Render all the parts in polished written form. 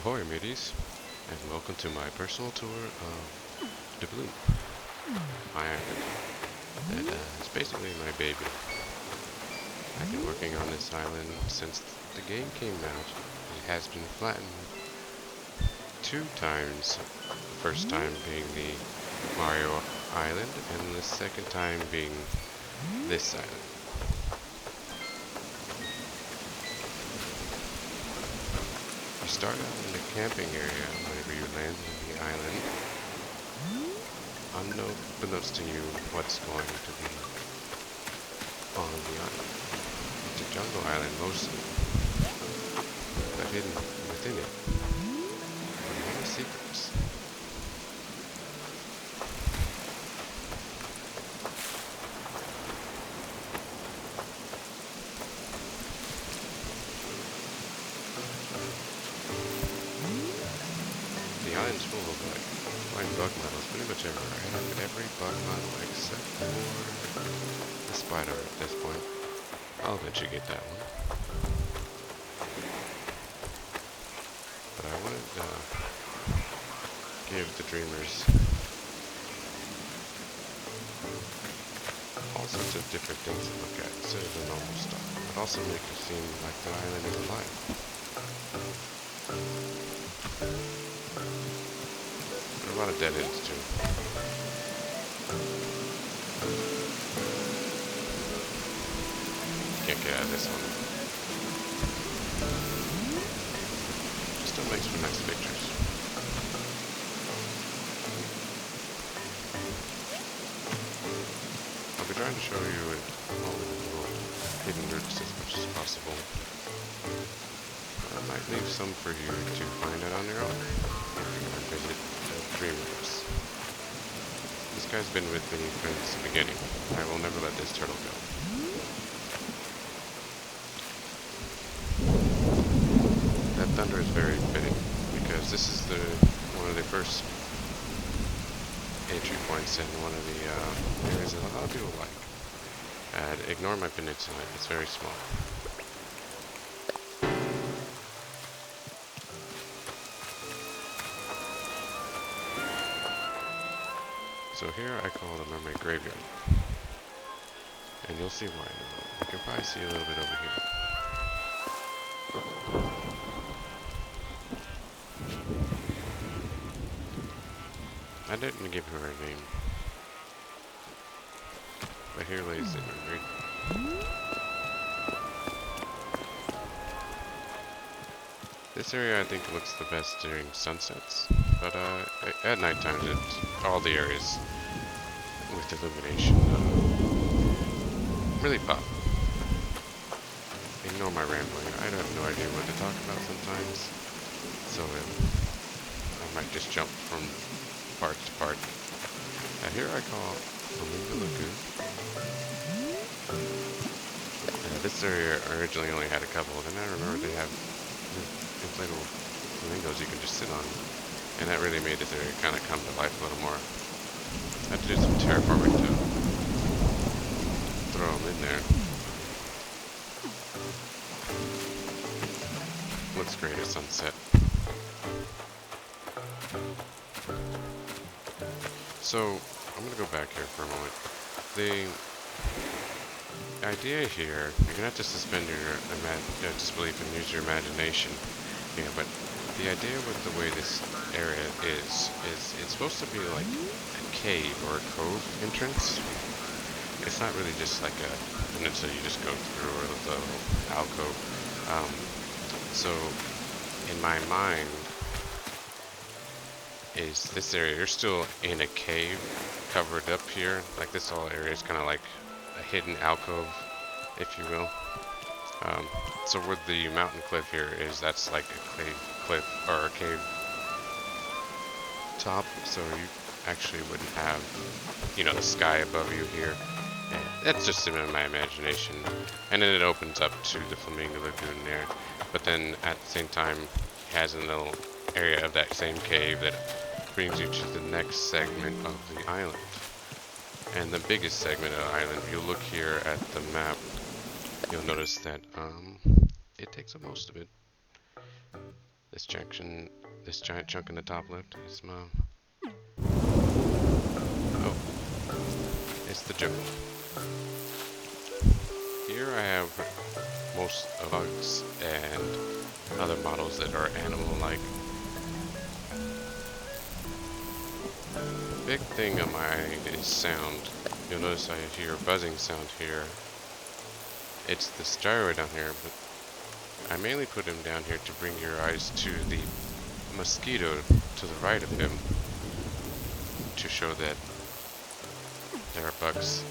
Ahoy mateys, and welcome to my personal tour of Doubloon, my island. That is basically my baby. I've been working on this island since the game came out. It has been flattened 2 times. The first time being the Mario Island, and the second time being this island. You start out in the camping area whenever you land on the island. Unbeknownst to you what's going to be on the island. It's a jungle island mostly, but hidden within it are many secrets. The island's full of flying bug models pretty much everywhere. I have every bug model except for the spider at this point. I'll eventually get that one. But I wanted to give the dreamers all sorts of different things to look at instead of the normal stuff. But also make it seem like the island is alive. There are a lot of dead ends too. Can't get out of this one. Still makes for nice pictures. I'll be trying to show you all the little hidden roots as much as possible. I might leave some for you to find out on your own if you want to visit the Dreamers. This guy's been with me since the beginning. I will never let this turtle go. That thunder is very fitting because this is one of the first entry points in one of the areas that a lot of people like. Ignore my peninsula, it's very small. So here I call the Mermaid Graveyard. And you'll see why in a moment. You can probably see a little bit over here. I didn't give her a name. But here lays the mermaid. This area I think looks the best during sunsets. But at night times, all the areas with illumination really pop. Ignore my rambling. I have no idea what to talk about sometimes. So I might just jump from part to part. Here I call Flamingo Lagoon. This area originally only had a couple, and I remember they have inflatable flamingos you can just sit on. And that really made this area kind of come to life a little more. I had to do some terraforming to throw them in there. Looks great at sunset. So, I'm going to go back here for a moment. The idea here, you're going to have to suspend your disbelief and use your imagination. Yeah, but the idea with the way this area is it's supposed to be like a cave or a cove entrance. It's not really just like a peninsula you just go through or the little alcove. So in my mind is this area, you're still in a cave covered up here. Like this whole area is kind of like a hidden alcove, if you will. So where the mountain cliff here is, that's like a cliff or a cave top, so you actually wouldn't have, the sky above you here. And that's just in my imagination. And then it opens up to the Flamingo Lagoon there. But then at the same time, it has a little area of that same cave that brings you to the next segment of the island. And the biggest segment of the island, if you look here at the map, you'll notice that it takes up most of it. This giant chunk in the top left is my... Oh, it's the jungle. Here I have most of bugs and other models that are animal-like. The big thing on mine is sound. You'll notice I hear a buzzing sound here. It's the gyro down here, but I mainly put him down here to bring your eyes to the mosquito to the right of him to show that there are bugs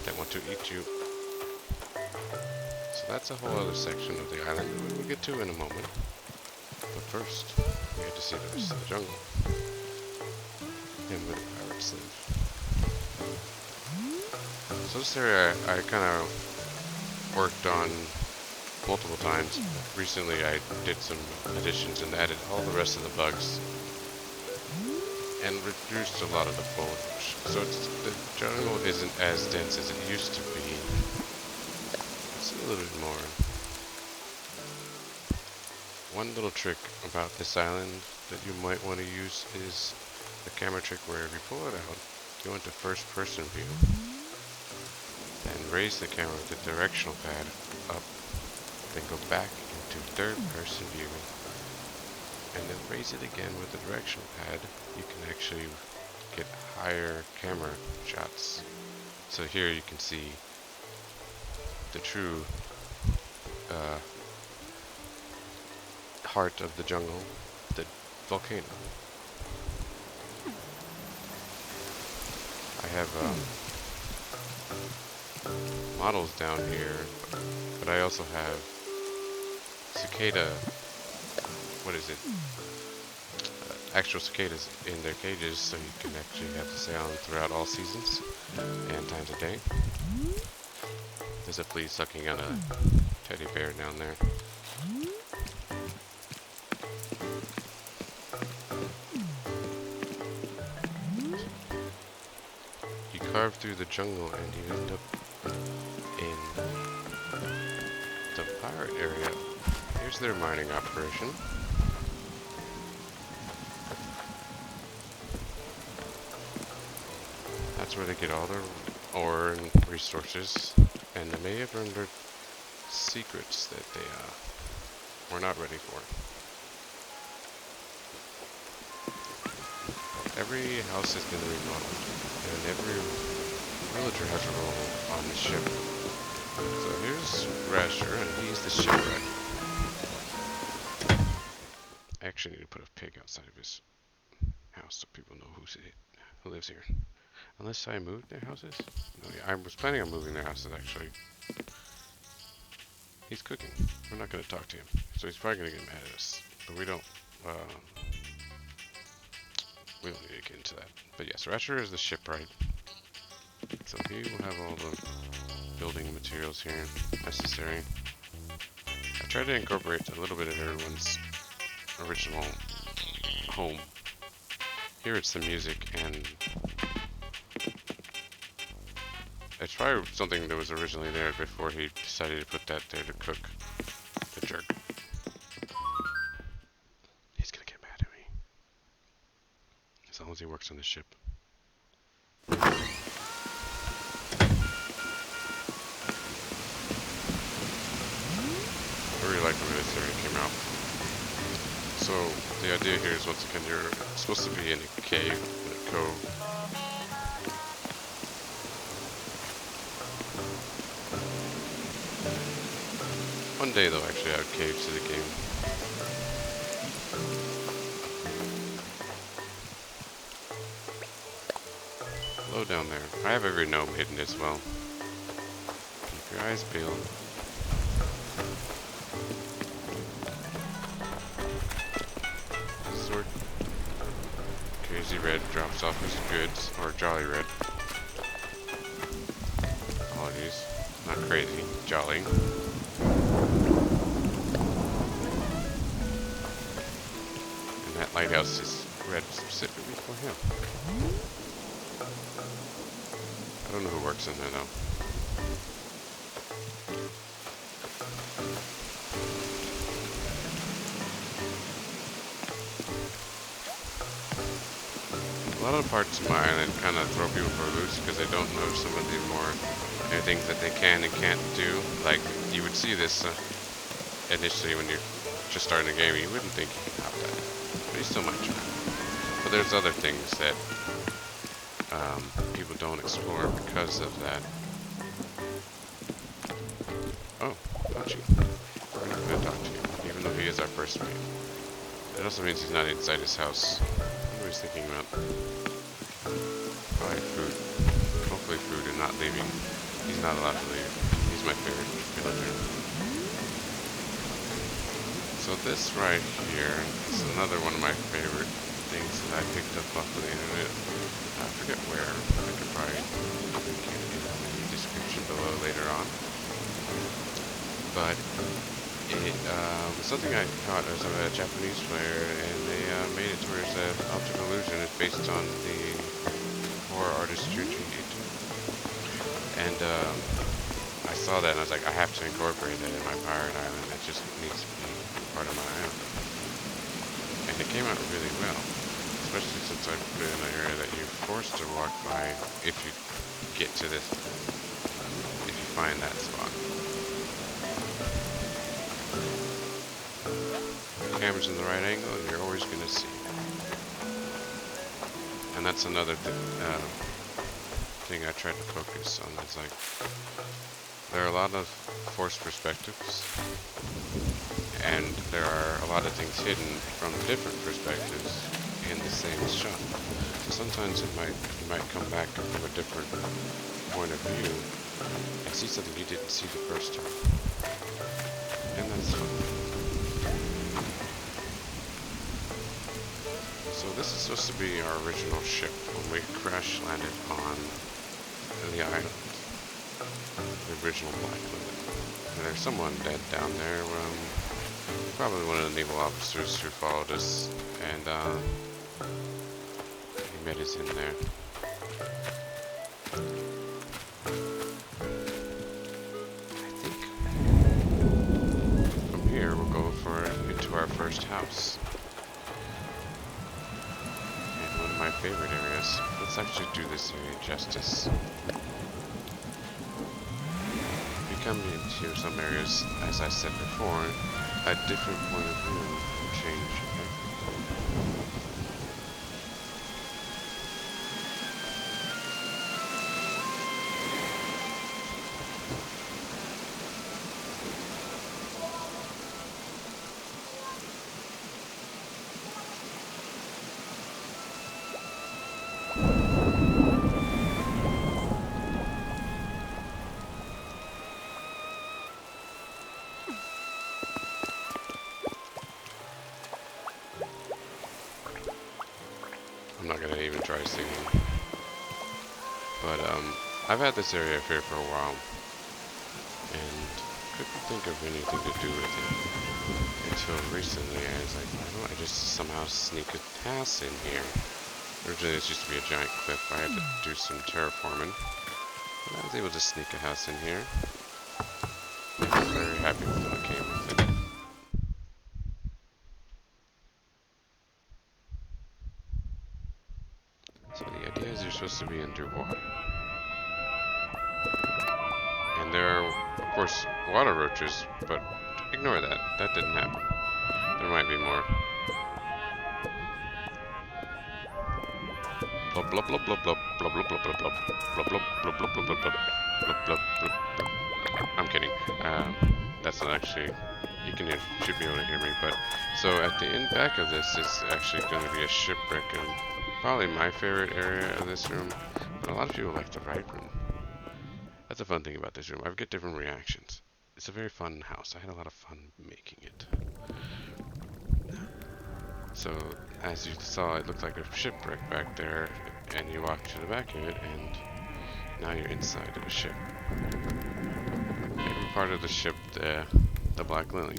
that want to eat you. So that's a whole other section of the island that we'll get to in a moment. But first, we have to see the rest of the jungle and where the pirates live. So this area I kind of worked on multiple times. Recently I did some additions and added all the rest of the bugs and reduced a lot of the foliage. So the jungle isn't as dense as it used to be. It's a little bit more. One little trick about this island that you might want to use is the camera trick where if you pull it out, go into first person view, then raise the camera with the directional pad up, then go back into third person view, and then raise it again with the directional pad. You can actually get higher camera shots. So here you can see the true heart of the jungle, the volcano. I have models down here, but I also have cicada, what is it? Actual cicadas in their cages, so you can actually have the sound throughout all seasons and times of day. There's a flea sucking on a teddy bear down there. You carve through the jungle and you end up in the pirate area. Here's their mining operation. That's where they get all their ore and resources, and they may have learned secrets that they were not ready for. Every house has been remodeled, and every villager has a role on the ship. So here's Rasher, and he's the shipwright. I actually need to put a pig outside of his house so people know who lives here. Unless I moved their houses? No, yeah, I was planning on moving their houses actually. He's cooking. We're not going to talk to him, so he's probably going to get mad at us. But we don't need to get into that. But yes, Rasher is the shipwright. So he will have all the building materials here necessary. I tried to incorporate a little bit of everyone's original home. Here it's the music, and it's probably something that was originally there before he decided to put that there to cook. The jerk. He's gonna get mad at me. As long as he works on the ship. I really like the way this area came out. So the idea here is, once again, you're supposed to be in a cave, in a cove. One day they'll actually add caves to the game. Low down there. I have every gnome hidden as well. Keep your eyes peeled. Sword. Crazy Red drops off his goods, or Jolly Red. Apologies. Not crazy. Jolly. That lighthouse is red specifically for him. I don't know who works in there though. lot of parts of my island kind of throw people for a loose because they don't know some of the more things that they can and can't do. Like, you would see this initially when you're just starting the game, you wouldn't think you could hop that, but you still might try. But there's other things that people don't explore because of that. Oh, Pachi. We're not going to talk to you, even though he is our first mate. It also means he's not inside his house. What was thinking about? Probably food. Hopefully food and not leaving. He's not allowed to leave. He's my favorite villager. So this right here is another one of my favorite things that I picked up off of the internet. I forget where. I could probably link it in the description below later on. But it was something I caught as a Japanese player, and they made it to where it's an optical illusion. It's based on the horror artist Junji Ito. And I saw that and I was like, I have to incorporate that in my pirate island. It just needs to be part of my island. And it came out really well, especially since I put it in an area that you're forced to walk by if you get to this, if you find that spot. The camera's in the right angle and you're always going to see. And that's another thing I tried to focus on. It's like, there are a lot of forced perspectives, and there are a lot of things hidden from different perspectives in the same shot. So sometimes you might come back from a different point of view and see something you didn't see the first time. And that's fun. So this is supposed to be our original ship when we crash landed on the island. The original Black Lily. And there's someone dead down there. Probably one of the naval officers who followed us, and he met us in there. I think from here we'll go into our first house. And one of my favorite areas. Let's actually do this area justice. Come into some areas, as I said before, a different point of view will change everything. I'm not gonna even try singing. But I've had this area here for a while and couldn't think of anything to do with it until recently. I was like, why don't I just somehow sneak a house in here? Originally this used to be a giant cliff. I had to do some terraforming. But I was able to sneak a house in here. And I'm very happy with what came with it. So the idea is you're supposed to be underwater. And there are, of course, water roaches, but ignore that. That didn't happen. There might be more. Blub blub blub blub blub blub blub blub blub blub blub blub blub blub blub blub blub blub blub. I'm kidding. That's not actually. You can should be able to hear me, but so at the end back of this is actually going to be a shipwreck, and probably my favorite area of this room. But a lot of people like the right room. That's a fun thing about this room. I get different reactions. It's a very fun house. I had a lot of fun making it. So as you saw, it looked like a shipwreck back there, and you walk to the back of it, and now you're inside of a ship. Maybe part of the ship, the Black Lily.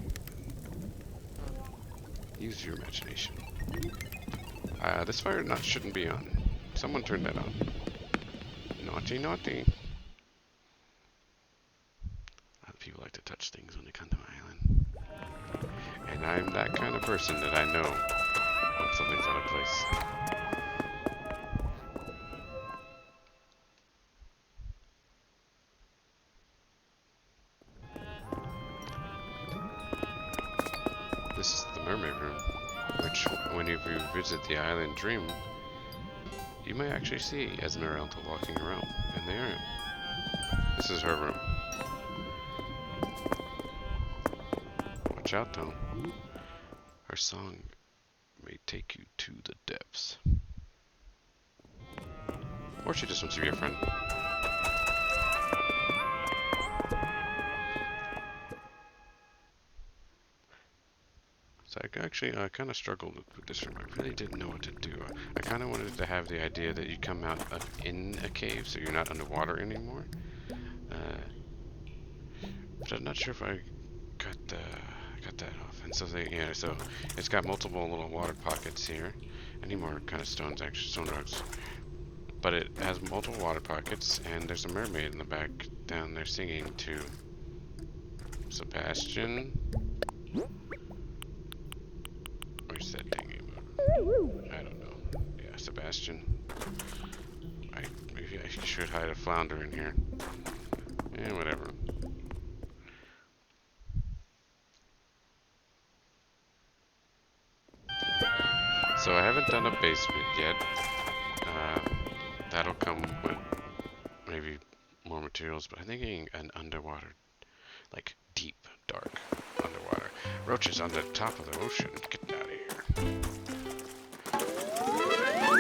Use your imagination. This fire shouldn't be on. Someone turned that on. Naughty, naughty. People like to touch things when they come to my island. And I'm that kind of person that I know when something's out of place. which when you visit the island Dream, you may actually see Esmeralda walking around in the area. This is her room. Watch out though. Her song may take you to the depths. Or she just wants to be a friend. So I kind of struggled with this room. I really didn't know what to do. I kind of wanted to have the idea that you come out in a cave, so you're not underwater anymore. But I'm not sure if I got that off. And so so it's got multiple little water pockets here. I need more kind of stones, actually, stone rocks. But it has multiple water pockets, and there's a mermaid in the back down there singing to Sebastian. Where's that thingy? I don't know. Yeah, Sebastian. Maybe I should hide a flounder in here. Yeah, whatever. So I haven't done a basement yet. That'll come with maybe more materials, but I'm thinking an underwater, like deep, dark underwater. Roaches on the top of the ocean. Get out of here.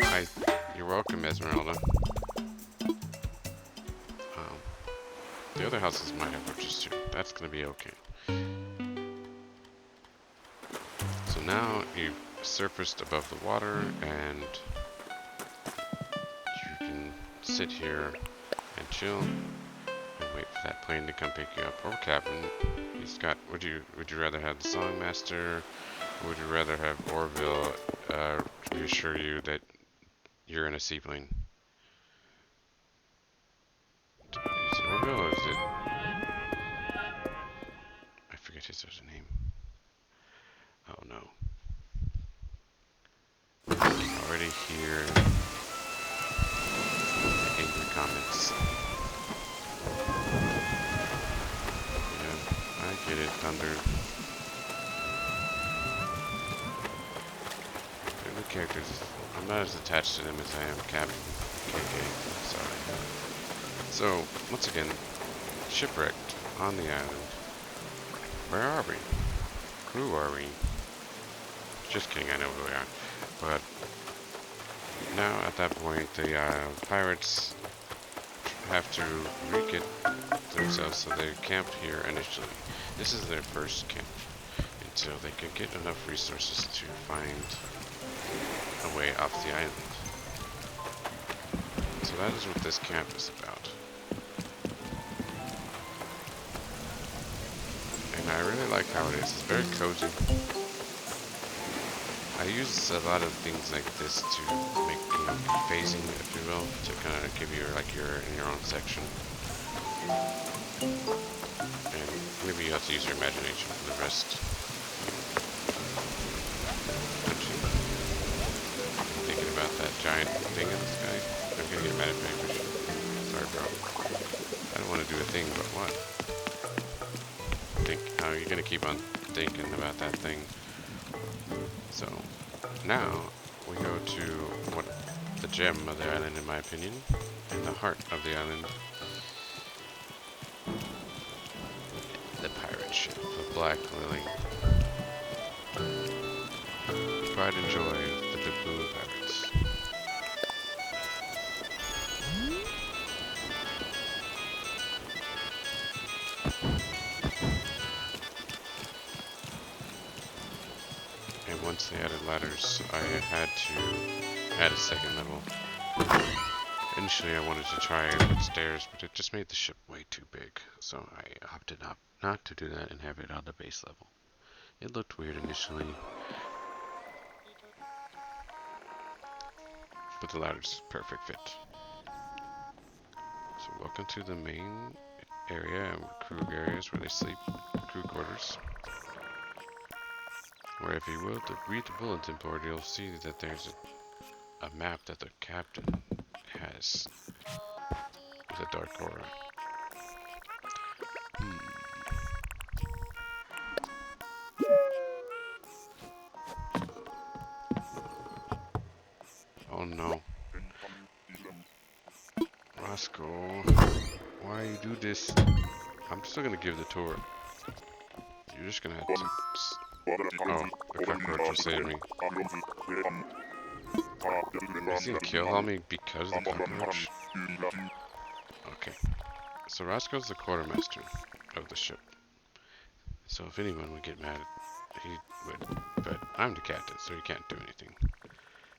Hi. You're welcome, Esmeralda. The other houses might have roaches too. That's gonna be okay. So now you've surfaced above the water, and you can sit here and chill and wait for that plane to come pick you up. Or Captain. He's got. Would you rather have the Songmaster, or would you rather have Orville reassure you that you're in a seaplane? Is it Orville or is it? I forget his other name. Oh no. Already hear the angry comments. Yeah, I get it, Thunder. The characters, I'm not as attached to them as I am Captain KK. Sorry. So, once again, shipwrecked on the island. Where are we? Who are we? Just kidding, I know who we are. But now at that point, the pirates have to re-get themselves, so they camped here initially. This is their first camp until they can get enough resources to find a way off the island. So that is what this camp is about. And I really like how it is. It's very cozy. I use a lot of things like this to make, phasing, if you will, to kind of give you in your own section. And maybe you have to use your imagination for the rest. Actually, I'm thinking about that giant thing in the sky. I'm gonna get mad at my fish. Sorry, bro. I don't want to do a thing, but what? How you're gonna keep on thinking about that thing. So now we go to what the gem of the island, in my opinion, in the heart of the island, the pirate ship, the Black Lily. Pride and joy of the Doubloon pirates. Once they added ladders, I had to add a second level. Initially I wanted to try and put stairs, but it just made the ship way too big, so I opted not to do that and have it on the base level. It looked weird initially, but the ladder's perfect fit. So welcome to the main area and crew areas where they sleep, crew quarters. Where if you will to read the bulletin board, you'll see that there's a map that the captain has with a dark aura. Roscoe, why you do this? I'm still gonna give the tour. You're just gonna have to... Oh, the cockroach was saving me. Is he gonna kill on me because of the cockroach? Okay. So Roscoe's the quartermaster of the ship. So if anyone would get mad, he would. But I'm the captain, so he can't do anything.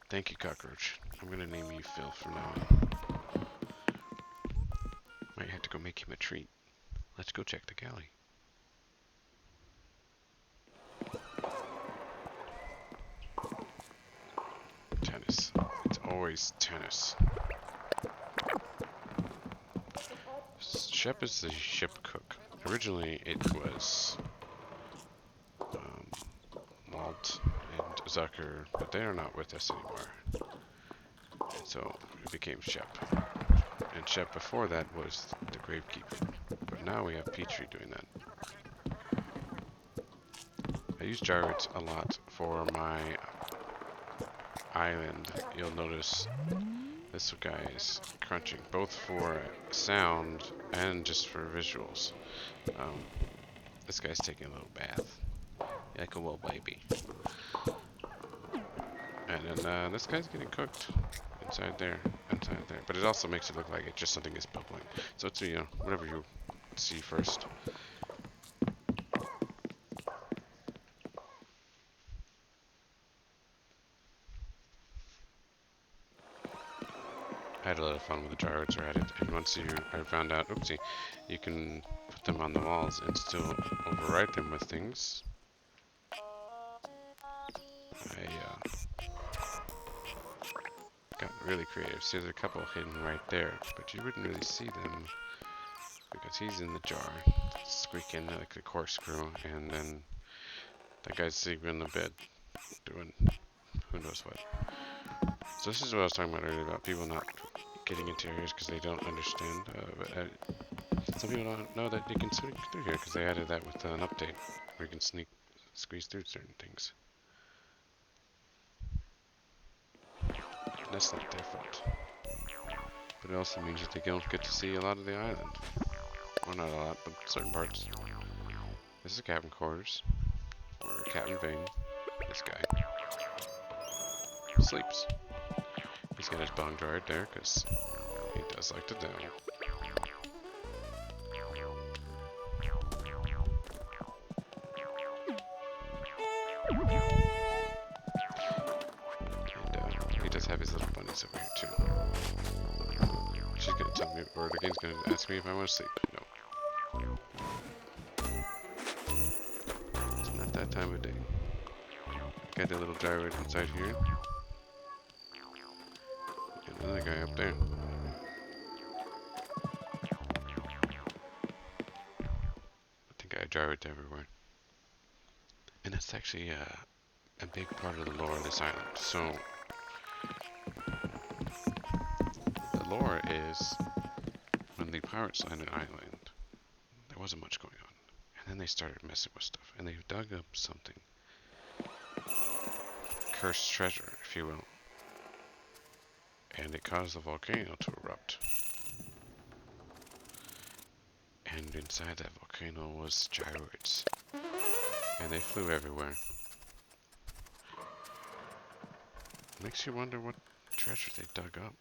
Thank you, cockroach. I'm gonna name you Phil from now on. Might have to go make him a treat. Let's go check the galley. Tennis. It's always tennis. Shep is the ship cook. Originally, it was Walt and Zucker, but they are not with us anymore. And so it became Shep. And Shep before that was the gravekeeper. But now we have Petrie doing that. I use gyrates a lot for my island. You'll notice this guy is crunching, both for sound and just for visuals. This guy's taking a little bath, like a little baby. And then this guy's getting cooked inside there. But it also makes it look like just something is bubbling. So it's, whatever you see first. I had a lot of fun with the gyrates at it, and once I found out, oopsie, you can put them on the walls and still override them with things. I got really creative. See, there's a couple hidden right there, but you wouldn't really see them because he's in the jar, squeaking like a corkscrew, and then that guy's sleeping in the bed, doing who knows what. So this is what I was talking about earlier about people not getting into areas because they don't understand. Some people don't know that you can sneak through here because they added that with an update where you can squeeze through certain things. And that's not their fault. But it also means that they don't get to see a lot of the island. Well, not a lot, but certain parts. This is cabin quarters, where Cap'n Vayne, this guy, sleeps. He's got his bong jar right there because he does like to down. And he does have his little bunnies over here too. She's gonna tell me, or the game's gonna ask me if I want to sleep. No. It's not that time of day. Got that little gyrate inside here. And another guy up there. I think I gyrate everywhere. And that's actually a big part of the lore of this island. So, the lore is when the pirates landed island, there wasn't much going on. And then they started messing with stuff. And they dug up something. Cursed treasure, if you will. And it caused the volcano to erupt. And inside that volcano was gyroids. And they flew everywhere. Makes you wonder what treasure they dug up.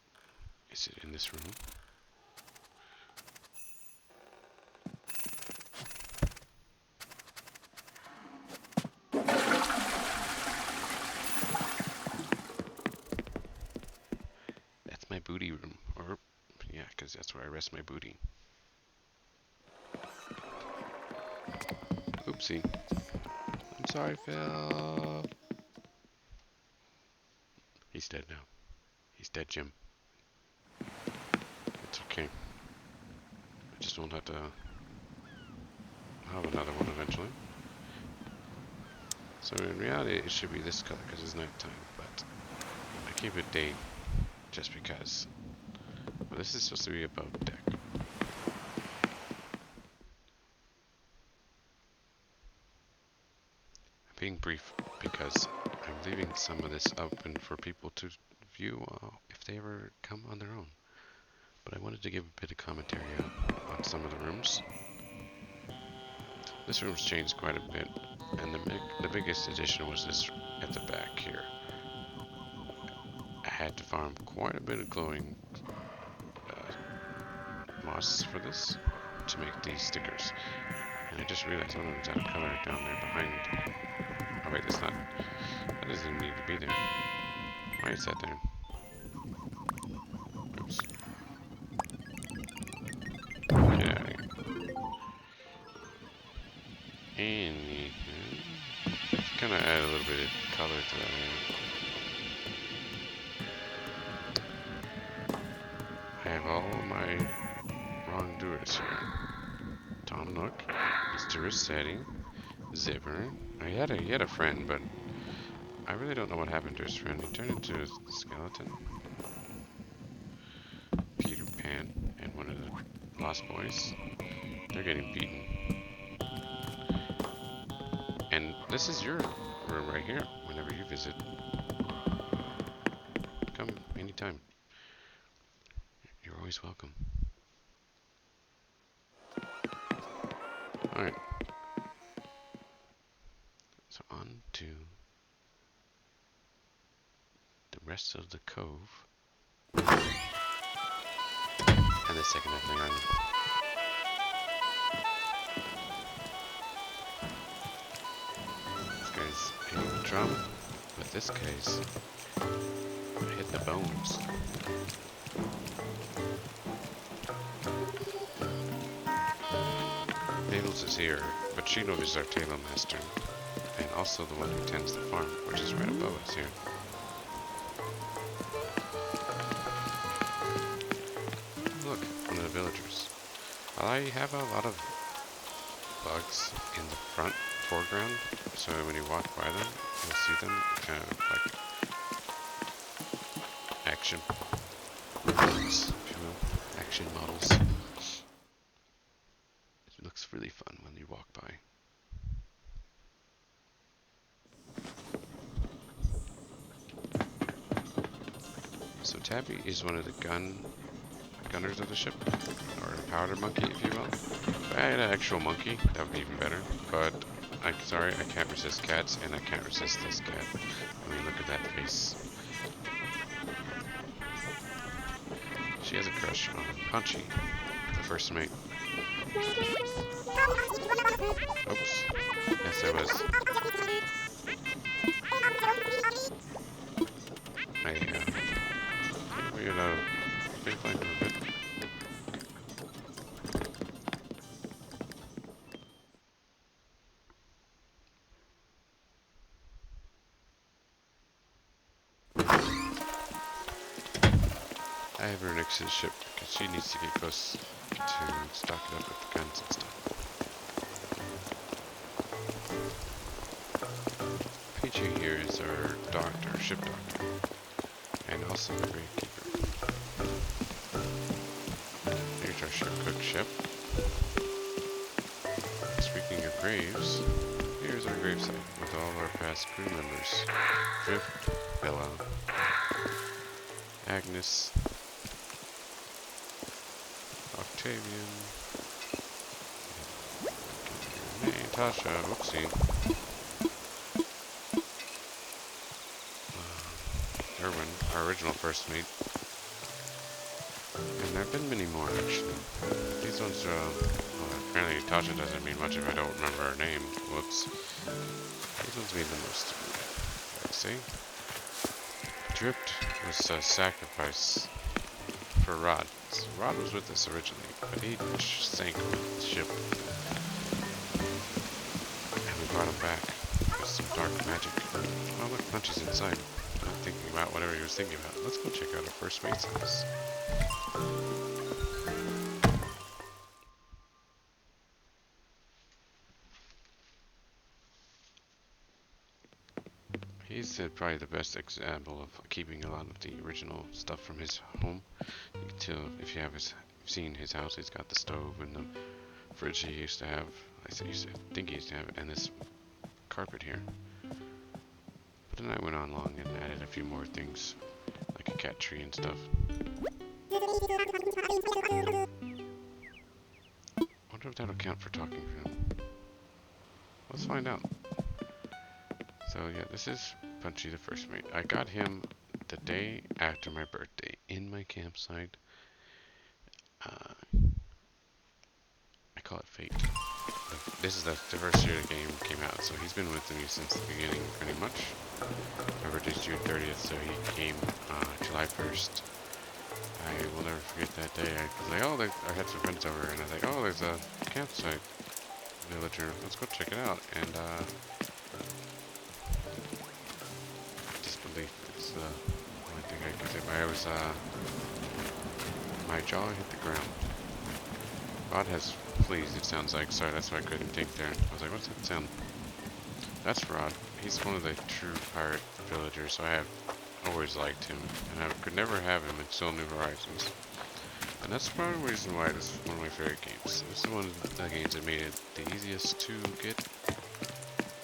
Is it in this room? That's my booty room. Or, yeah, because that's where I rest my booty. Oopsie. I'm sorry, Phil. He's dead now. He's dead, Jim. It's okay. I just won't have to have another one eventually. So in reality, it should be this color because it's nighttime, but I keep it day just because. But this is supposed to be above deck. I'm being brief because I'm leaving some of this open for people to view if they ever come on their own. But I want to wanted to give a bit of commentary on some of the rooms. This room's changed quite a bit, and the biggest addition was this at the back here. I had to farm quite a bit of glowing moss for this to make these stickers. And I just realized one of them's out of color down there behind. Oh wait, that's not. That doesn't even need to be there. Why is that there? Oops. Get out of here. And kind of add a little bit of color to that area. I have all my wrongdoers here. Tom Nook, Mr. Rossetti, Zipper. He had a friend, but I really don't know what happened to his friend. He turned into a skeleton. Peter Pan and one of the Lost Boys. They're getting beaten. And this is your room right here, whenever you visit. Come anytime. You're always welcome. Alright. So on to the rest of the cove. And the second of the island. This guy's hitting the drum, but this guy's hit the bones. Nails is here, but Chino is our Tailor Master, and also the one who tends the farm, which is right above us here. Look, one of the villagers. I have a lot of bugs in the front foreground, so when you walk by them, you'll see them kind of like action models, if you will. Action models. It looks really fun when you walk by. So Tabby is one of the gunners of the ship, or a powder monkey, if you will. If I had an actual monkey, that would be even better. But I'm sorry, I can't resist cats, and I can't resist this cat. I mean, look at that face. She has a crush on Punchy, the first mate. Oops. Yes, I was. We're gonna been flying for a bit. I have her next to the ship because she needs to get close to stock it up with the guns and stuff. Peachy here is our doctor, ship doctor, and also the gravekeeper. Here's our ship cook ship. Speaking of graves, here's our gravesite with all our past crew members. Drift, Bella, Agnes, Octavian, Tasha, whoopsie, Erwin, our original first mate, and there have been many more actually. These ones well, apparently Tasha doesn't mean much if I don't remember her name. Whoops. These ones mean the most to me, I'd say. Drift was a sacrifice for Rod. So Rod was with us originally, but he sank with the ship. And we brought him back with some dark magic. Oh look, Punchy's inside. Not thinking about whatever he was thinking about. Let's go check out our first mate's house. He's probably the best example of keeping a lot of the original stuff from his home. If you have seen his house, he's got the stove and the fridge he used to have. I think he used to have it, and this carpet here. But then I went on along and added a few more things, like a cat tree and stuff. count for talking for him? Let's find out. So yeah, this is Punchy the First Mate. I got him the day after my birthday in my campsite. I call it fate. This is the first year the game came out, so he's been with me since the beginning, pretty much. My birthday's June 30th, so he came July 1st. I will never forget that day. I was like, oh, I had some friends over, and I was like, oh, there's a campsite villager. Let's go check it out. And disbelief is the only thing I can say. My jaw hit the ground. Rod has fleas, it sounds like. Sorry, that's why I couldn't dig there. I was like, what's that sound? That's Rod. He's one of the true pirate villagers, so I have always liked him. And I could never have him until New Horizons. And that's probably the reason why this is one of my favorite games. This is one of the games that made it the easiest to get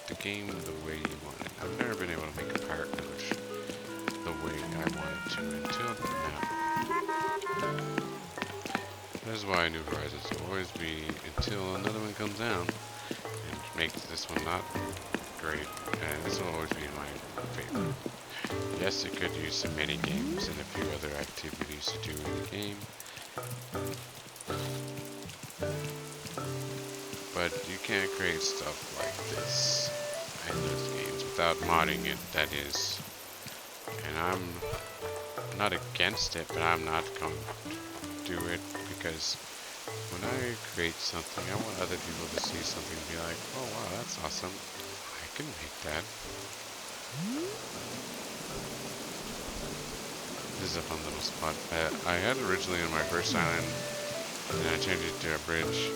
the game the way you want it. I've never been able to make a pirate village the way I wanted to until now. That is why New Horizons will always be until another one comes down and makes this one not great. And this will always be my favorite. Yes, it could use some mini games and a few other activities to do in the game. But you can't create stuff like this in those games without modding it, that is. And I'm not against it, but I'm not going to do it because when I create something, I want other people to see something and be like, oh wow, that's awesome. I can make that. This is a fun little spot. I had originally on my first island, and I changed it to a bridge.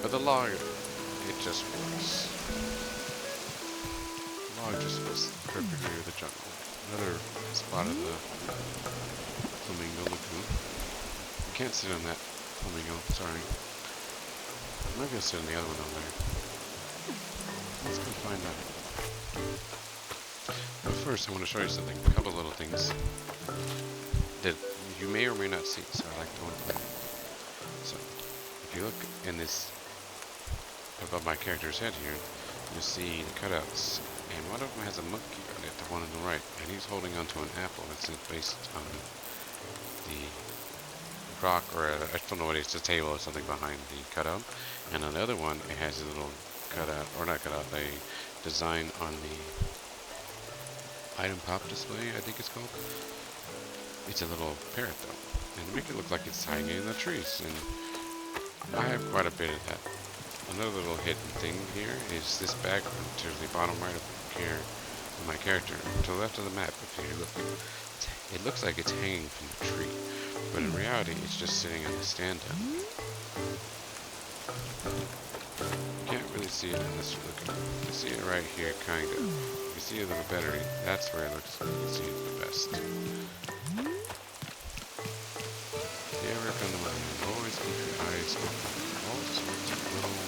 But the log, it just works. The log just fits perfectly with the jungle. Another spot of the Flamingo Lagoon. You can't sit on that flamingo, sorry. I'm not gonna sit on the other one over there. Let's go find out. But first, I want to show you something. A couple little things that you may or may not see, so I like to point out. So, if you look in this, above my character's head here, you'll see the cutouts, and one of them has a monkey on it, the one on the right, and he's holding onto an apple that's based on the rock, or I don't know what it is, a table or something behind the cutout, and on the other one, it has a little cutout, or not cutout, a design on the item pop display, I think it's called. It's a little parrot though, and make it look like it's hanging in the trees, and I have quite a bit of that. Another little hidden thing here is this background to the bottom right of here of my character, to the left of the map. If you look, it looks like it's hanging from the tree, but in reality, it's just sitting on the stand down there. You can't really see it unless you're looking. You can see it right here, kind of. You can see it a little better. That's where it looks. You can see it the best. If you ever come to my land, always keep your eyes open for all sorts of little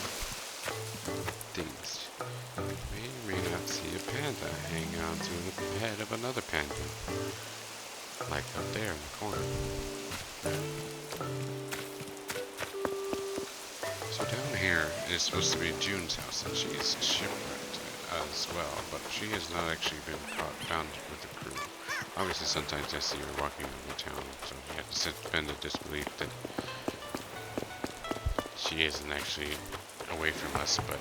things. You may or may not see a panda hang on to the head of another panda, like up there in the corner. So down here is supposed to be June's house, and she's shipwrecked as well, but she has not actually been found with the crew. Obviously, sometimes I see her walking over the town, so you have to suspend the disbelief that she isn't actually away from us, but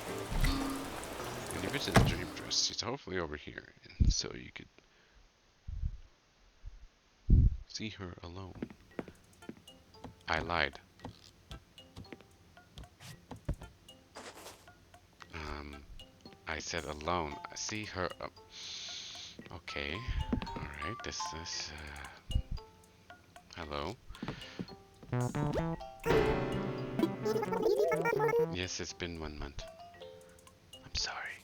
when you visit the dream dress, it's hopefully over here, and so you could see her alone. I lied. I said alone. I see her. Okay. Alright, this is. Hello. Yes, it's been 1 month. I'm sorry.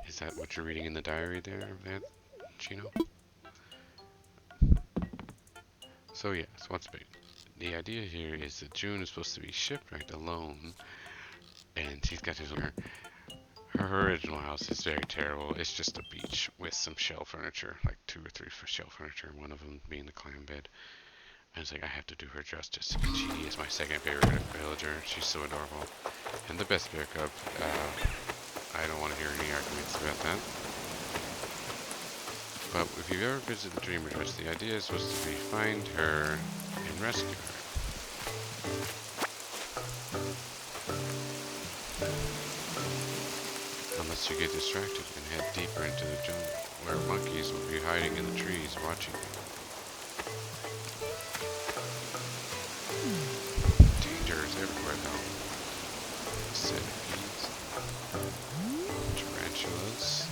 Is that what you're reading in the diary there, Chino? So, yes, what's big? The idea here is that June is supposed to be shipwrecked alone, and she's got her original house is very terrible. It's just a beach with some shell furniture, like 2 or 3 for shell furniture, one of them being the clam bed. And it's like, I have to do her justice. She is my second favorite villager. She's so adorable. And the best bear cub. I don't want to hear any arguments about that. But if you've ever visited the Dreamer Trust, the idea is supposed to be find her and rescue her. Unless you get distracted and head deeper into the jungle, where monkeys will be hiding in the trees watching you. Danger is everywhere though. Centipedes, tarantulas,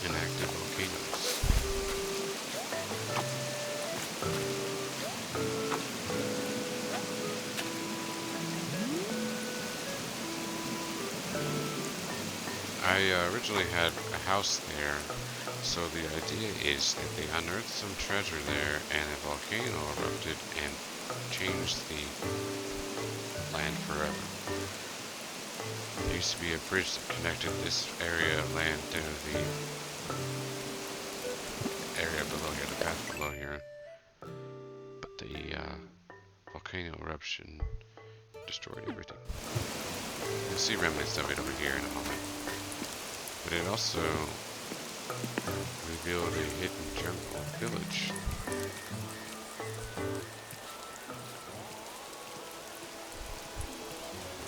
and active volcanoes. I originally had a house there, so the idea is that they unearthed some treasure there and a volcano erupted and changed the land forever. There used to be a bridge that connected this area of land to the area below here, the path below here, but the volcano eruption destroyed everything. You'll see remnants of it over here in a moment. But it also revealed a hidden jungle village.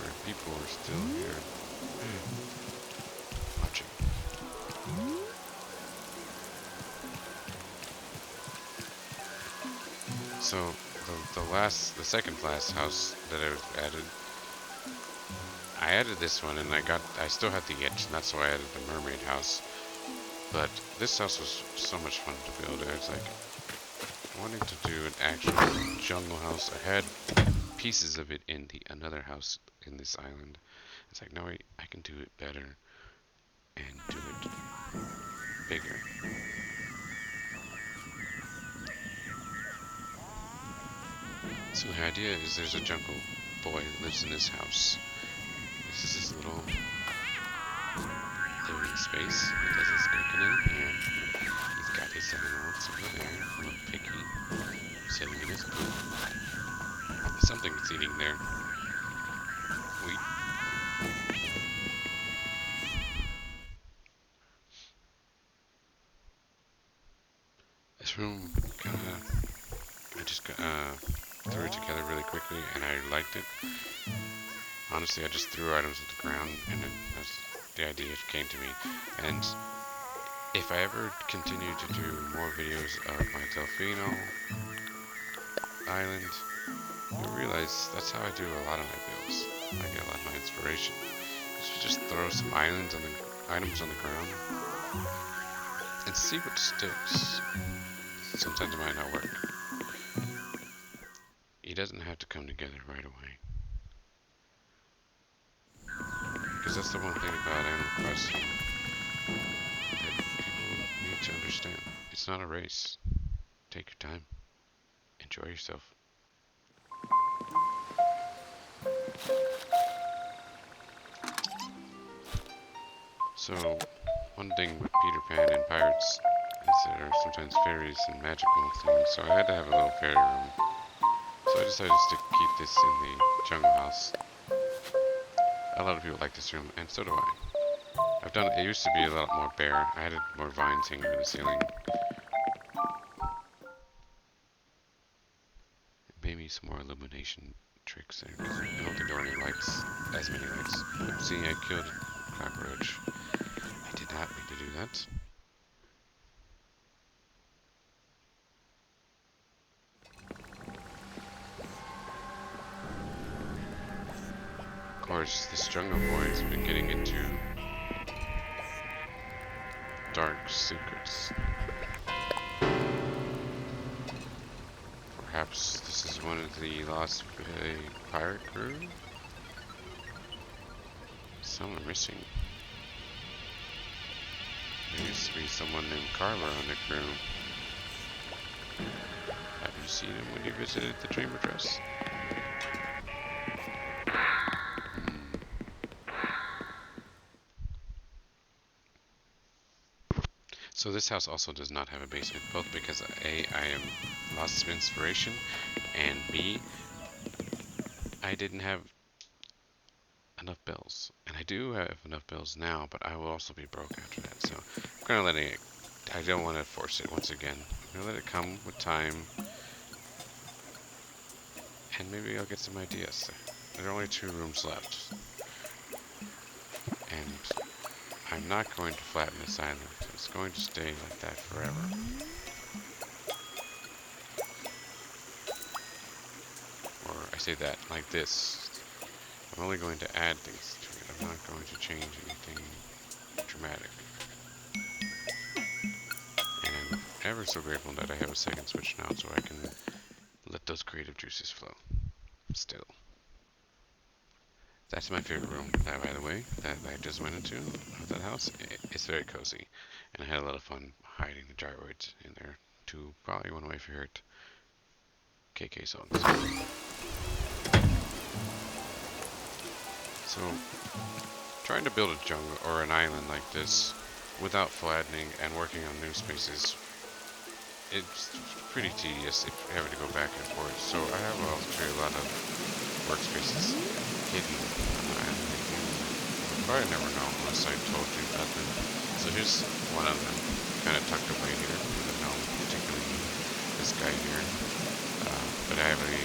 Where people are still here. Watching. So the second last house that I added this one, and I still had the itch, and that's why I added the mermaid house. But this house was so much fun to build. I was like wanting to do an actual jungle house. I had pieces of it in another house in this island. It's like, no, I can do it better and do it bigger. So the idea is there's a jungle boy that lives in this house. This is his little living space. He does his cooking in here. He's got his animals over there. A little piggy sitting in his coop. There's something it's eating there. Wheat. This room I just threw it together really quickly and I liked it. Honestly, I just threw items at the ground, and then the idea came to me. And if I ever continue to do more videos of my Delfino island, you'll realize that's how I do a lot of my builds. I get a lot of my inspiration. Just throw some items on the ground and see what sticks. Sometimes it might not work. It doesn't have to come together right away. Because that's the one thing about Animal Crossing that people need to understand. It's not a race. Take your time. Enjoy yourself. So, one thing with Peter Pan and pirates is there are sometimes fairies and magical things, so I had to have a little fairy room. So I decided to keep this in the jungle house. A lot of people like this room, and so do I. It used to be a lot more bare. I added more vines hanging from the ceiling. Maybe some more illumination tricks there, because I don't think there were any lights, as many lights. See, I killed a cockroach. I did not mean to do that. Of course, this jungle boy has been getting into dark secrets. Perhaps this is one of the lost pirate crew? Some are missing. There used to be someone named Carver on the crew. Have you seen him when you visited the Dreamer Trust? So this house also does not have a basement, both because A, I am lost of inspiration, and B, I didn't have enough bills. And I do have enough bills now, but I will also be broke after that. So I'm kind of letting it, I don't want to force it once again. I'm going to let it come with time, and maybe I'll get some ideas. There are only 2 rooms left. And I'm not going to flatten this island. It's going to stay like that forever. Or I say that like this. I'm only going to add things to it. I'm not going to change anything dramatic. And I'm ever so grateful that I have a second switch now so I can let those creative juices flow. Still. That's my favorite room, that, by the way, that I just went into, of that house. It's very cozy, and I had a lot of fun hiding the gyroids in there, too. Probably one of my favorite KK songs. So, trying to build a jungle, or an island like this, without flattening and working on new spaces, it's pretty tedious if you're having to go back and forth. So I have actually a lot of workspaces hidden on the island. You probably never know unless I told you about them. So here's one of them, kind of tucked away here. I don't know particularly this guy here. But I have a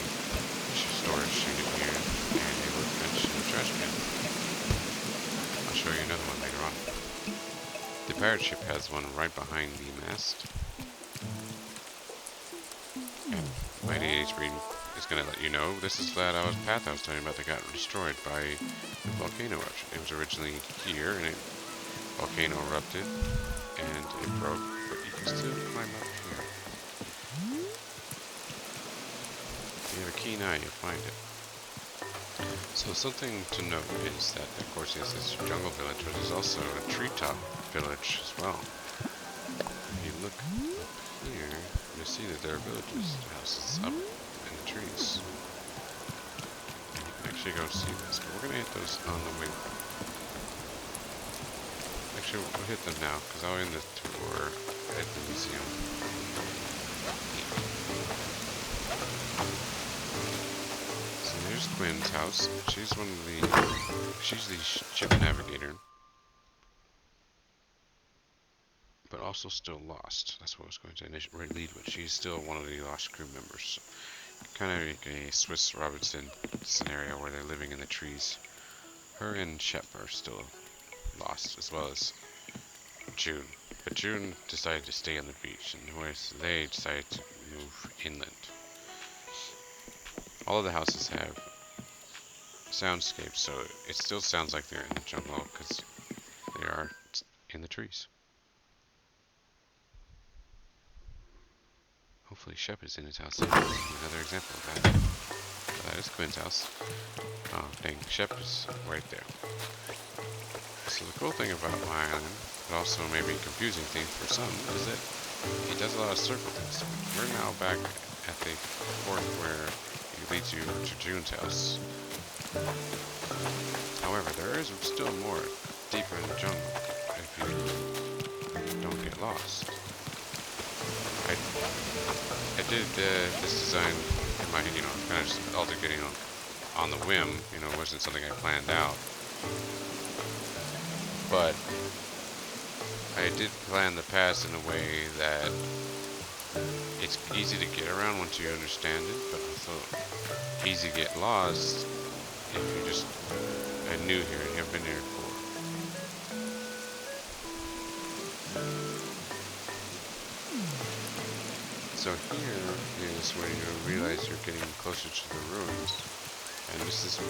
storage unit here, and a workbench and a trash can. I'll show you another one later on. The pirate ship has one right behind the mast. And my DH reading is going to let you know this is that path I was telling you about that got destroyed by the volcano eruption. It was originally here, and a volcano erupted, and it broke, but you can still climb up here. If you have a keen eye, you'll find it. So something to note is that, of course, there's this jungle village, but there's also a treetop village as well. If you look up here, you see that there are villages, houses up in the trees. And you can actually go see this, but we're going to hit those on the way. Actually, we'll hit them now, because I'll end the tour at the museum. So there's Quinn's house. She's she's the ship navigator. But also still lost. That's what I was going to lead with. She's still one of the lost crew members. Kind of like a Swiss Robinson scenario where they're living in the trees. Her and Shep are still lost, as well as June. But June decided to stay on the beach, and whereas they decided to move inland. All of the houses have soundscapes, so it still sounds like they're in the jungle because they are in the trees. Hopefully Shep is in his house. Another example of that. So that is Quinn's house. Oh, dang, Shep is right there. So the cool thing about my island, but also maybe confusing thing for some, is that it does a lot of circle things. We're now back at the port where it leads you to June's house. However, there is still more deeper in the jungle if you don't get lost. I did this design in my, kind of just altogether, on the whim. It wasn't something I planned out. But I did plan the pass in a way that it's easy to get around once you understand it, but also easy to get lost if you just are new here and haven't been here before. So here is where you realize you're getting closer to the ruins, and this is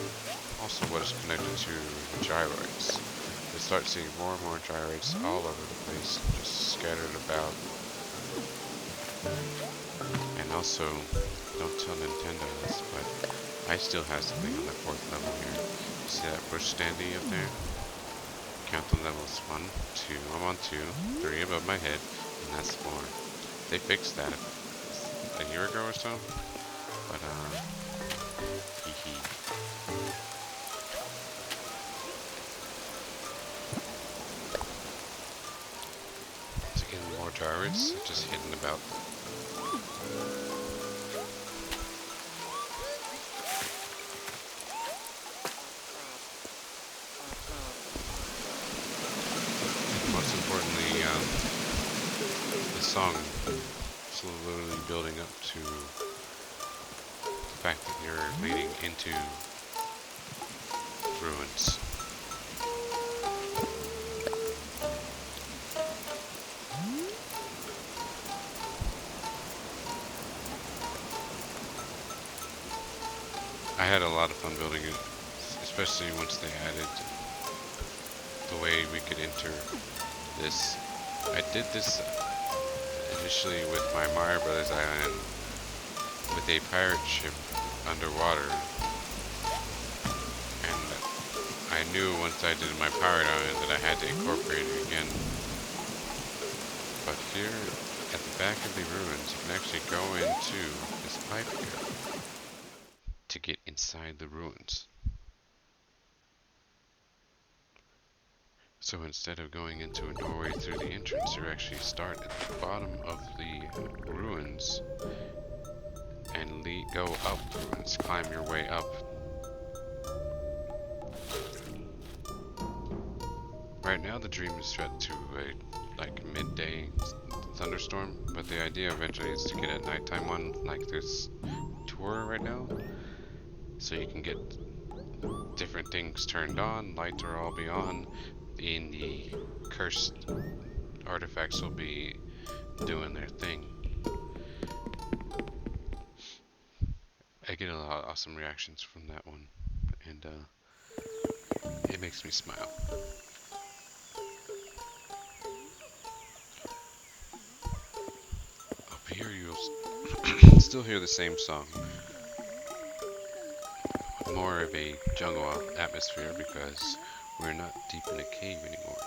also what is connected to the gyroids. You start seeing more and more gyroids all over the place, just scattered about. And also, don't tell Nintendo this, but I still have something on the 4th level here. You see that bush standee up there? Count the levels, 1, 2, I'm on 2, 3 above my head, and that's 4. They fixed that a year ago or so, but hee. To in more gyres, just hidden about. Most importantly, the song slowly building up to the fact that you're leading into ruins. I had a lot of fun building it, especially once they added the way we could enter this. I did this initially with my Mario Brothers Island with a pirate ship underwater, and I knew once I did my pirate island that I had to incorporate it again. But here at the back of the ruins, you can actually go into this pipe here to get inside the ruins. So instead of going into a doorway through the entrance, you actually start at the bottom of the ruins and go up the ruins, climb your way up. Right now the dream is set to a midday thunderstorm, but the idea eventually is to get a nighttime one like this tour right now, so you can get different things turned on, lights will all be on, and the cursed artifacts will be doing their thing. I get a lot of awesome reactions from that one, and it makes me smile. Up here you'll still hear the same song. More of a jungle atmosphere because we're not deep in a cave anymore.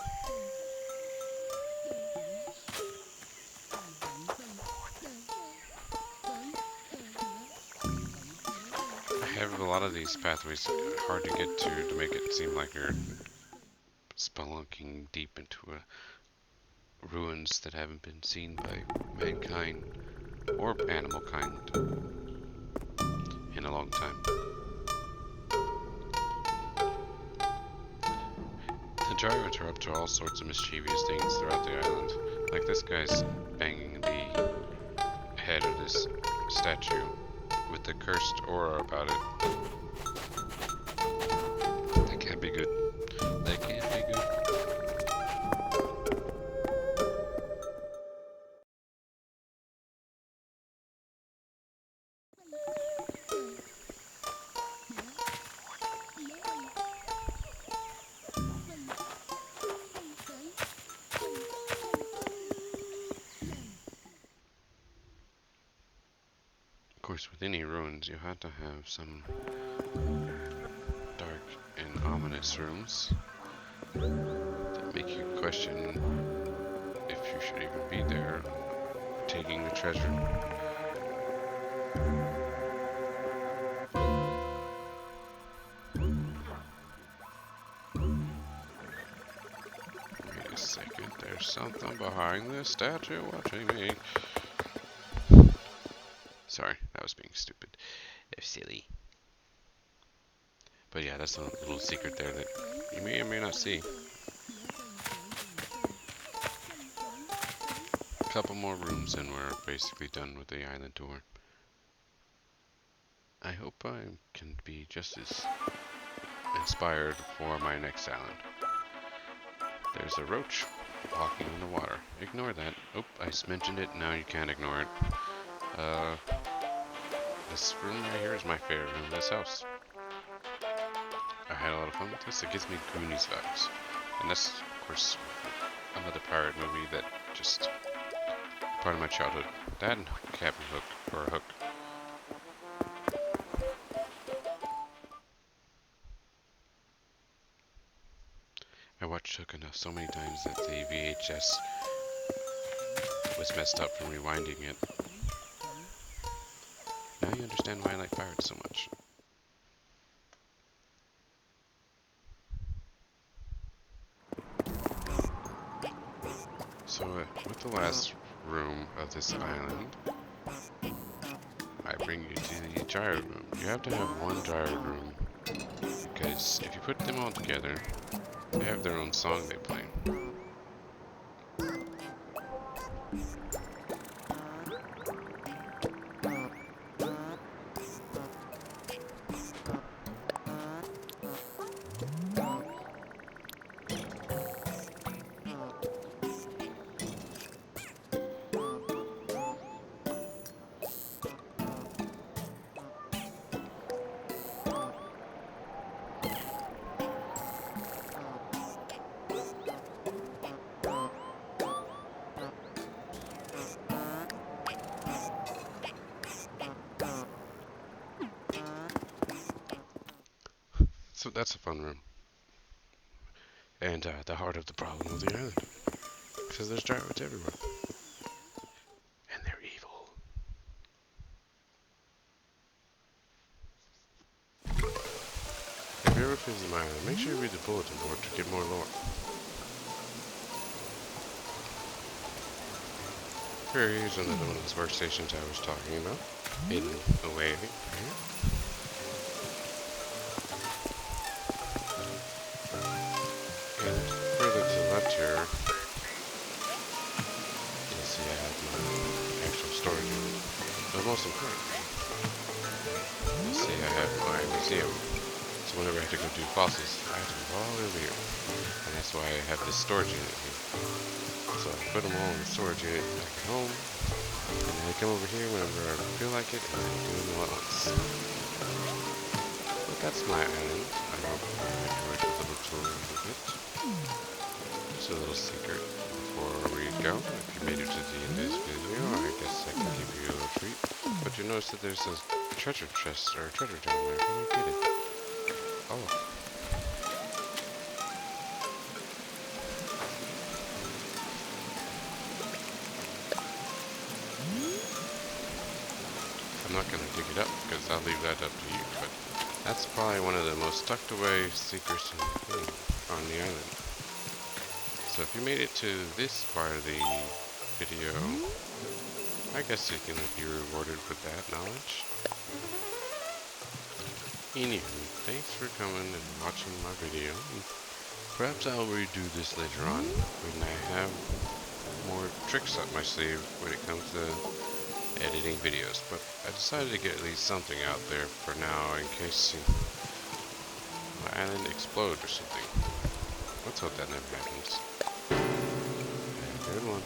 I have a lot of these pathways hard to get to make it seem like you're spelunking deep into ruins that haven't been seen by mankind or animal kind in a long time. The gyros are up to all sorts of mischievous things throughout the island. Like this guy's banging the head of this statue with the cursed aura about it. That can't be good. That can't be good. Of course, with any ruins, you have to have some dark and ominous rooms that make you question if you should even be there taking the treasure. Wait a second, there's something behind this statue watching me. Sorry, that was being stupid. They're silly. But yeah, that's a little secret there that you may or may not see. A couple more rooms and we're basically done with the island tour. I hope I can be just as inspired for my next island. There's a roach walking in the water. Ignore that. Oh, I just mentioned it, now you can't ignore it. This room right here is my favorite room in this house. I had a lot of fun with this. It gives me Goonies vibes. And that's, of course, another pirate movie that just part of my childhood. That and Cap'n Hook. I watched Hook enough so many times that the VHS was messed up from rewinding it. Now you understand why I like pirates so much. So with the last room of this island, I bring you to the gyro room. You have to have one gyro room because if you put them all together, they have their own song they play. So that's a fun room. And the heart of the problem of the island. Because there's gyroids everywhere. And they're evil. If you ever visit my island, make sure you read the bulletin board to get more lore. Here's another one of those workstations I was talking about. Hidden away here. And further to the left here, you'll see I have my actual storage unit. But most importantly, you'll see I have my museum. So whenever I have to go do fossils, I have to go all over here. And that's why I have this storage unit here. So I put them all in the storage unit back at home. And then I come over here whenever I feel like it, and I do them all at once. But that's my island. I hope you enjoyed the little tour a little bit. Just a little secret before we go. If you made it to the end of this video, I guess I can give you a little treat. But you notice that there's a treasure chest, or a treasure down there. How do you get it? Oh. I'm not going to dig it up because I'll leave that up to you, but that's probably one of the most tucked away secrets on the island. So if you made it to this part of the video, I guess you can be rewarded with that knowledge. Anywho, thanks for coming and watching my video. Perhaps I'll redo this later on when I have more tricks up my sleeve when it comes to editing videos, but I decided to get at least something out there for now in case my island explodes or something. Let's hope that never happens. Have a good one.